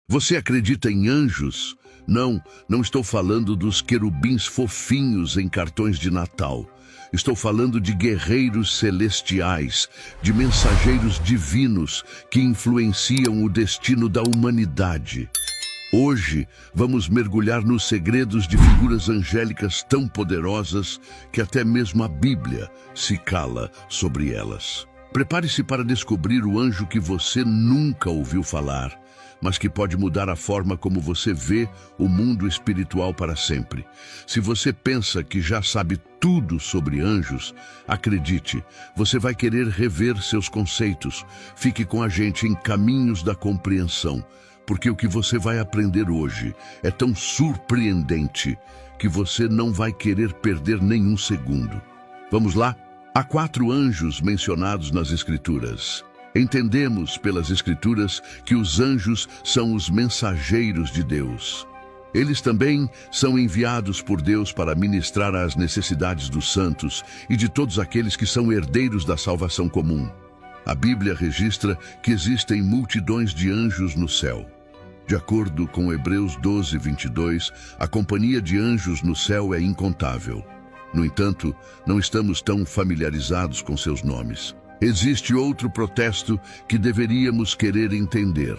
Você acredita em anjos? Não, não estou falando dos querubins fofinhos em cartões de Natal. Estou falando de guerreiros celestiais, de mensageiros divinos que influenciam o destino da humanidade. Hoje, vamos mergulhar nos segredos de figuras angélicas tão poderosas que até mesmo a Bíblia se cala sobre elas. Prepare-se para descobrir o anjo que você nunca ouviu falar, mas que pode mudar a forma como você vê o mundo espiritual para sempre. Se você pensa que já sabe tudo sobre anjos, acredite, você vai querer rever seus conceitos. Fique com a gente em Caminhos da Compreensão, porque o que você vai aprender hoje é tão surpreendente que você não vai querer perder nenhum segundo. Vamos lá? Há 4 anjos mencionados nas Escrituras. Entendemos pelas Escrituras que os anjos são os mensageiros de Deus. Eles também são enviados por Deus para ministrar às necessidades dos santos e de todos aqueles que são herdeiros da salvação comum. A Bíblia registra que existem multidões de anjos no céu. De acordo com Hebreus 12, 22, a companhia de anjos no céu é incontável. No entanto, não estamos tão familiarizados com seus nomes. Existe outro protesto que deveríamos querer entender.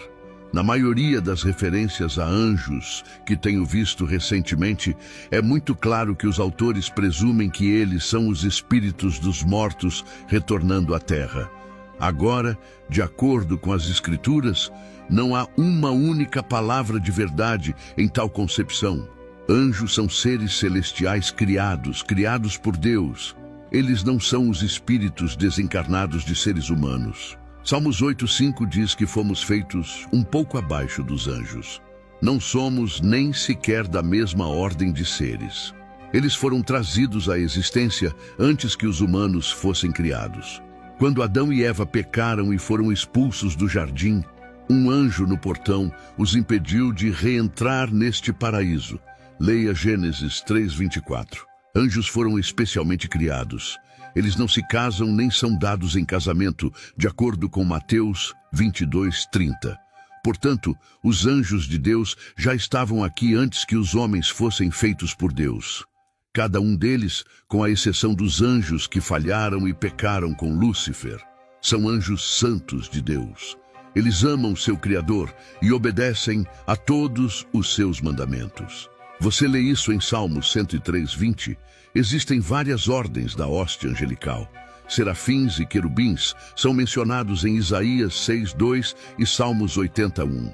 Na maioria das referências a anjos que tenho visto recentemente, é muito claro que os autores presumem que eles são os espíritos dos mortos retornando à terra. Agora, de acordo com as Escrituras, não há uma única palavra de verdade em tal concepção. Anjos são seres celestiais criados por Deus. Eles não são os espíritos desencarnados de seres humanos. Salmos 8:5 diz que fomos feitos um pouco abaixo dos anjos. Não somos nem sequer da mesma ordem de seres. Eles foram trazidos à existência antes que os humanos fossem criados. Quando Adão e Eva pecaram e foram expulsos do jardim, um anjo no portão os impediu de reentrar neste paraíso. Leia Gênesis 3:24. Anjos foram especialmente criados. Eles não se casam nem são dados em casamento, de acordo com Mateus 22:30. Portanto, os anjos de Deus já estavam aqui antes que os homens fossem feitos por Deus. Cada um deles, com a exceção dos anjos que falharam e pecaram com Lúcifer, são anjos santos de Deus. Eles amam seu Criador e obedecem a todos os seus mandamentos. Você lê isso em Salmos 103:20. Existem várias ordens da hoste angelical. Serafins e querubins são mencionados em Isaías 6:2 e Salmos 81.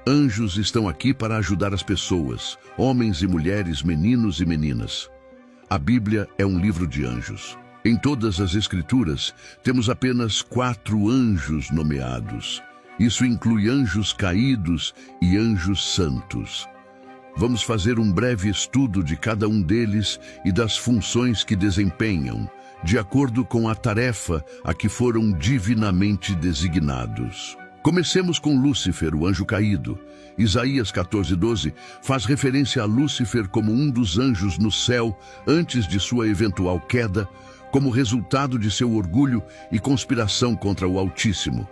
Anjos estão aqui para ajudar as pessoas, homens e mulheres, meninos e meninas. A Bíblia é um livro de anjos. Em todas as Escrituras, temos apenas 4 anjos nomeados. Isso inclui anjos caídos e anjos santos. Vamos fazer um breve estudo de cada um deles e das funções que desempenham, de acordo com a tarefa a que foram divinamente designados. Comecemos com Lúcifer, o anjo caído. Isaías 14:12 faz referência a Lúcifer como um dos anjos no céu antes de sua eventual queda, como resultado de seu orgulho e conspiração contra o Altíssimo.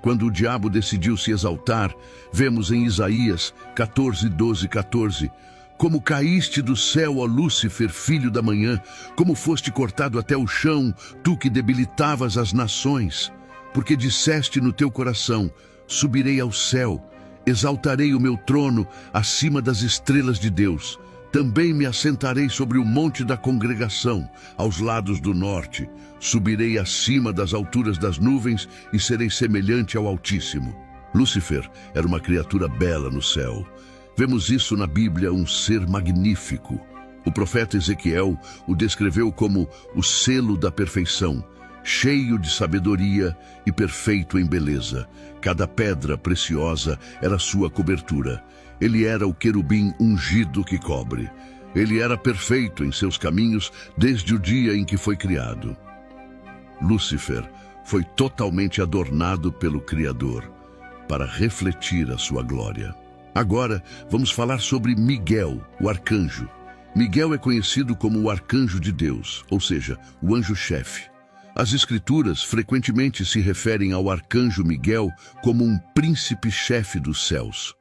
Quando o diabo decidiu se exaltar, vemos em Isaías 14:12, como caíste do céu, ó Lúcifer, filho da manhã, como foste cortado até o chão, tu que debilitavas as nações. Porque disseste no teu coração, subirei ao céu, exaltarei o meu trono acima das estrelas de Deus. Também me assentarei sobre o monte da congregação, aos lados do norte. Subirei acima das alturas das nuvens e serei semelhante ao Altíssimo. Lúcifer era uma criatura bela no céu. Vemos isso na Bíblia, um ser magnífico. O profeta Ezequiel o descreveu como o selo da perfeição, cheio de sabedoria e perfeito em beleza. Cada pedra preciosa era sua cobertura. Ele era o querubim ungido que cobre. Ele era perfeito em seus caminhos desde o dia em que foi criado. Lúcifer foi totalmente adornado pelo Criador para refletir a sua glória. Agora, vamos falar sobre Miguel, o arcanjo. Miguel é conhecido como o arcanjo de Deus, ou seja, o anjo-chefe. As Escrituras frequentemente se referem ao arcanjo Miguel como um príncipe-chefe dos céus.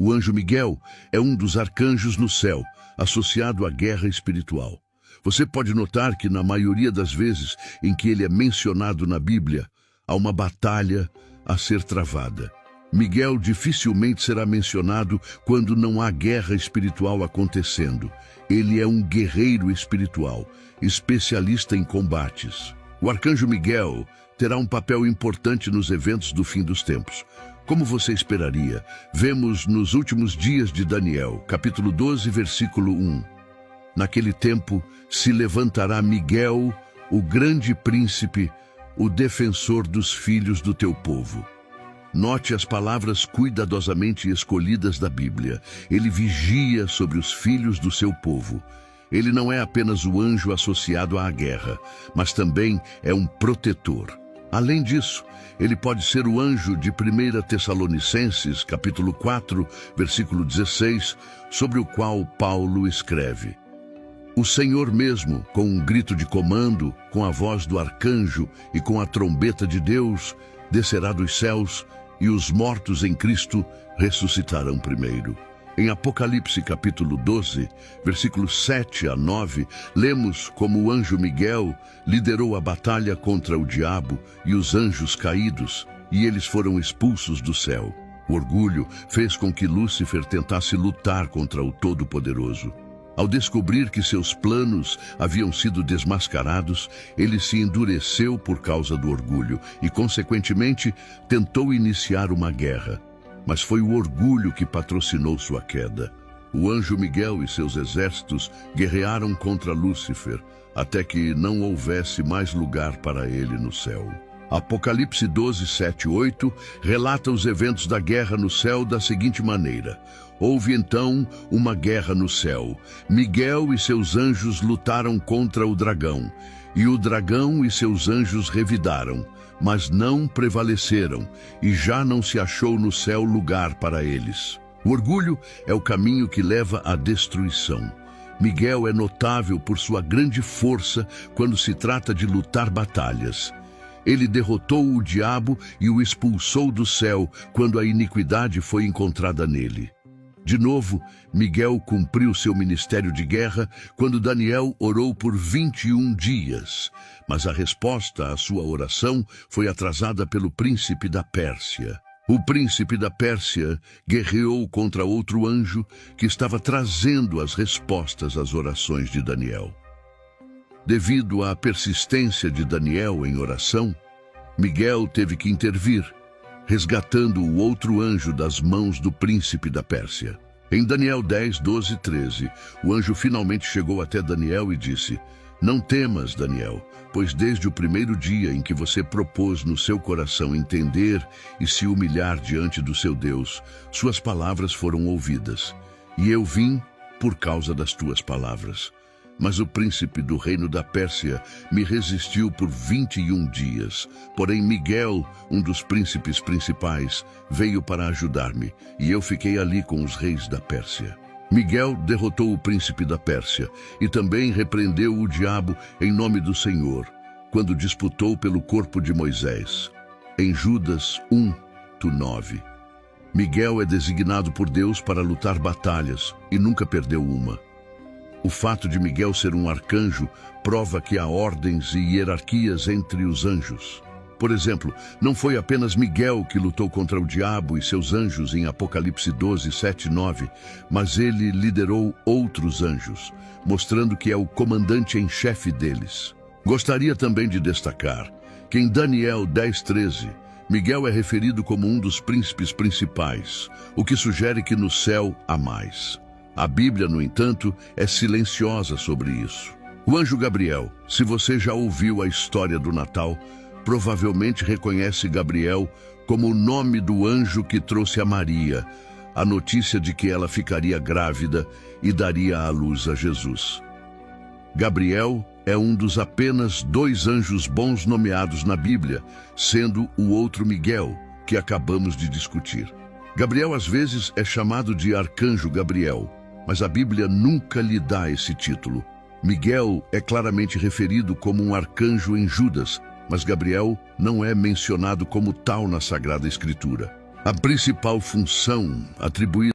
O anjo Miguel é um dos arcanjos no céu, associado à guerra espiritual. Você pode notar que na maioria das vezes em que ele é mencionado na Bíblia, há uma batalha a ser travada. Miguel dificilmente será mencionado quando não há guerra espiritual acontecendo. Ele é um guerreiro espiritual, especialista em combates. O arcanjo Miguel terá um papel importante nos eventos do fim dos tempos. Como você esperaria, vemos nos últimos dias de Daniel, capítulo 12, versículo 1. Naquele tempo se levantará Miguel, o grande príncipe, o defensor dos filhos do teu povo. Note as palavras cuidadosamente escolhidas da Bíblia. Ele vigia sobre os filhos do seu povo. Ele não é apenas o anjo associado à guerra, mas também é um protetor. Além disso, ele pode ser o anjo de 1 Tessalonicenses, capítulo 4, versículo 16, sobre o qual Paulo escreve: O Senhor mesmo, com um grito de comando, com a voz do arcanjo e com a trombeta de Deus, descerá dos céus, e os mortos em Cristo ressuscitarão primeiro. Em Apocalipse capítulo 12, versículos 7 a 9, lemos como o anjo Miguel liderou a batalha contra o diabo e os anjos caídos, e eles foram expulsos do céu. O orgulho fez com que Lúcifer tentasse lutar contra o Todo-Poderoso. Ao descobrir que seus planos haviam sido desmascarados, ele se endureceu por causa do orgulho e, consequentemente, tentou iniciar uma guerra. Mas foi o orgulho que patrocinou sua queda. O anjo Miguel e seus exércitos guerrearam contra Lúcifer, até que não houvesse mais lugar para ele no céu. Apocalipse 12, 7 e 8 relata os eventos da guerra no céu da seguinte maneira: Houve então uma guerra no céu. Miguel e seus anjos lutaram contra o dragão, e o dragão e seus anjos revidaram, mas não prevaleceram, e já não se achou no céu lugar para eles. O orgulho é o caminho que leva à destruição. Miguel é notável por sua grande força quando se trata de lutar batalhas. Ele derrotou o diabo e o expulsou do céu quando a iniquidade foi encontrada nele. De novo, Miguel cumpriu seu ministério de guerra quando Daniel orou por 21 dias, mas a resposta à sua oração foi atrasada pelo príncipe da Pérsia. O príncipe da Pérsia guerreou contra outro anjo que estava trazendo as respostas às orações de Daniel. Devido à persistência de Daniel em oração, Miguel teve que intervir, resgatando o outro anjo das mãos do príncipe da Pérsia. Em Daniel 10, 12 e 13, o anjo finalmente chegou até Daniel e disse: Não temas, Daniel, pois desde o primeiro dia em que você propôs no seu coração entender e se humilhar diante do seu Deus, suas palavras foram ouvidas, e eu vim por causa das tuas palavras. Mas o príncipe do reino da Pérsia me resistiu por 21 dias. Porém Miguel, um dos príncipes principais, veio para ajudar-me, e eu fiquei ali com os reis da Pérsia. Miguel derrotou o príncipe da Pérsia e também repreendeu o diabo em nome do Senhor, quando disputou pelo corpo de Moisés. Em Judas 1, 9. Miguel é designado por Deus para lutar batalhas e nunca perdeu uma. O fato de Miguel ser um arcanjo prova que há ordens e hierarquias entre os anjos. Por exemplo, não foi apenas Miguel que lutou contra o diabo e seus anjos em Apocalipse 12, 7 e 9, mas ele liderou outros anjos, mostrando que é o comandante em chefe deles. Gostaria também de destacar que em Daniel 10, 13, Miguel é referido como um dos príncipes principais, o que sugere que no céu há mais. A Bíblia, no entanto, é silenciosa sobre isso. O anjo Gabriel, se você já ouviu a história do Natal, provavelmente reconhece Gabriel como o nome do anjo que trouxe a Maria a notícia de que ela ficaria grávida e daria à luz a Jesus. Gabriel é um dos apenas 2 anjos bons nomeados na Bíblia, sendo o outro Miguel, que acabamos de discutir. Gabriel às vezes é chamado de Arcanjo Gabriel, mas a Bíblia nunca lhe dá esse título. Miguel é claramente referido como um arcanjo em Judas, mas Gabriel não é mencionado como tal na Sagrada Escritura. A principal função atribuída